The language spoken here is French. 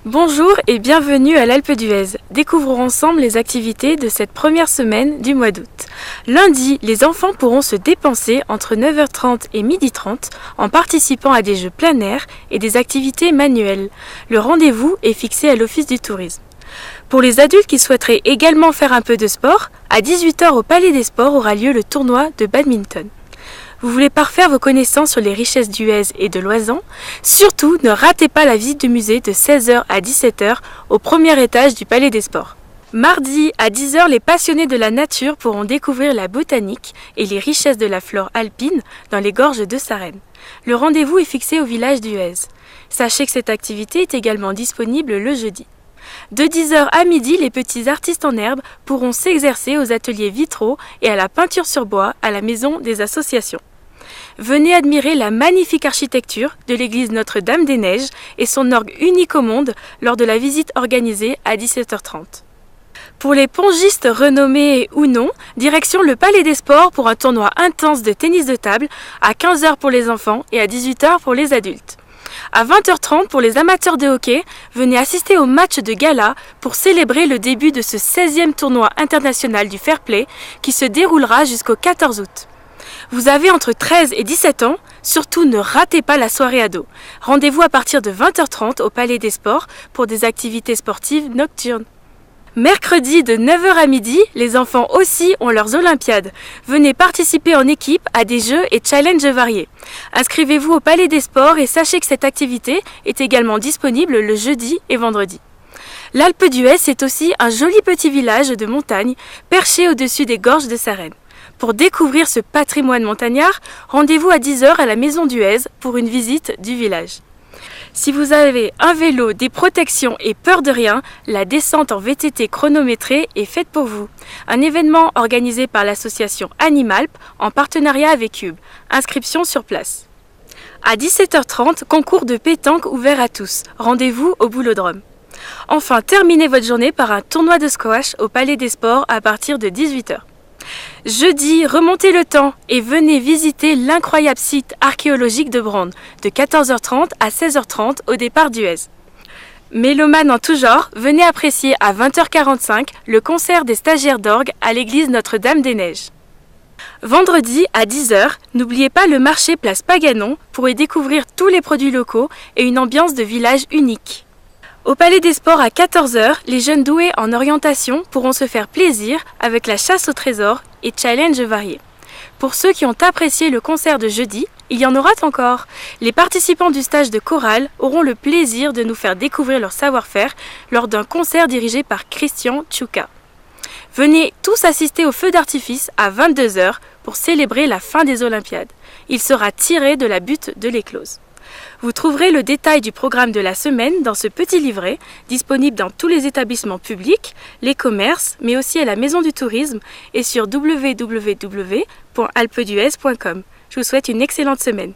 Bonjour et bienvenue à l'Alpe d'Huez. Découvrons ensemble les activités de cette première semaine du mois d'août. Lundi, les enfants pourront se dépenser entre 9h30 et 12h30 en participant à des jeux plein air et des activités manuelles. Le rendez-vous est fixé à l'Office du tourisme. Pour les adultes qui souhaiteraient également faire un peu de sport, à 18h au Palais des Sports aura lieu le tournoi de badminton. Vous voulez parfaire vos connaissances sur les richesses d'Huez et de l'Oisans? Surtout, ne ratez pas la visite du musée de 16h à 17h au premier étage du Palais des Sports. Mardi, à 10h, les passionnés de la nature pourront découvrir la botanique et les richesses de la flore alpine dans les gorges de Sarenne. Le rendez-vous est fixé au village d'Huez. Sachez que cette activité est également disponible le jeudi. De 10h à midi, les petits artistes en herbe pourront s'exercer aux ateliers vitraux et à la peinture sur bois à la maison des associations. Venez admirer la magnifique architecture de l'église Notre-Dame-des-Neiges et son orgue unique au monde lors de la visite organisée à 17h30. Pour les pongistes renommés ou non, direction le Palais des Sports pour un tournoi intense de tennis de table à 15h pour les enfants et à 18h pour les adultes. À 20h30 pour les amateurs de hockey, venez assister au match de gala pour célébrer le début de ce 16e tournoi international du fair play qui se déroulera jusqu'au 14 août. Vous avez entre 13 et 17 ans, surtout ne ratez pas la soirée ado. Rendez-vous à partir de 20h30 au Palais des Sports pour des activités sportives nocturnes. Mercredi de 9h à midi, les enfants aussi ont leurs Olympiades. Venez participer en équipe à des jeux et challenges variés. Inscrivez-vous au Palais des Sports et sachez que cette activité est également disponible le jeudi et vendredi. L'Alpe d'Huez est aussi un joli petit village de montagne perché au-dessus des gorges de Sarenne. Pour découvrir ce patrimoine montagnard, rendez-vous à 10h à la Maison d'Huez pour une visite du village. Si vous avez un vélo, des protections et peur de rien, la descente en VTT chronométrée est faite pour vous. Un événement organisé par l'association Animalp en partenariat avec Cube. Inscription sur place. À 17h30, concours de pétanque ouvert à tous. Rendez-vous au Boulodrome. Enfin, terminez votre journée par un tournoi de squash au Palais des Sports à partir de 18h. Jeudi, remontez le temps et venez visiter l'incroyable site archéologique de Brande de 14h30 à 16h30 au départ d'Huez. Mélomanes en tout genre, venez apprécier à 20h45 le concert des stagiaires d'orgue à l'église Notre-Dame-des-Neiges. Vendredi à 10h, n'oubliez pas le marché Place Paganon pour y découvrir tous les produits locaux et une ambiance de village unique. Au Palais des Sports à 14h, les jeunes doués en orientation pourront se faire plaisir avec la chasse au trésor et challenges variés. Pour ceux qui ont apprécié le concert de jeudi, il y en aura encore. Les participants du stage de chorale auront le plaisir de nous faire découvrir leur savoir-faire lors d'un concert dirigé par Christian Tchouka. Venez tous assister au feu d'artifice à 22h pour célébrer la fin des Olympiades. Il sera tiré de la butte de l'Éclose. Vous trouverez le détail du programme de la semaine dans ce petit livret, disponible dans tous les établissements publics, les commerces, mais aussi à la Maison du Tourisme et sur www.alpedhuez.com. Je vous souhaite une excellente semaine.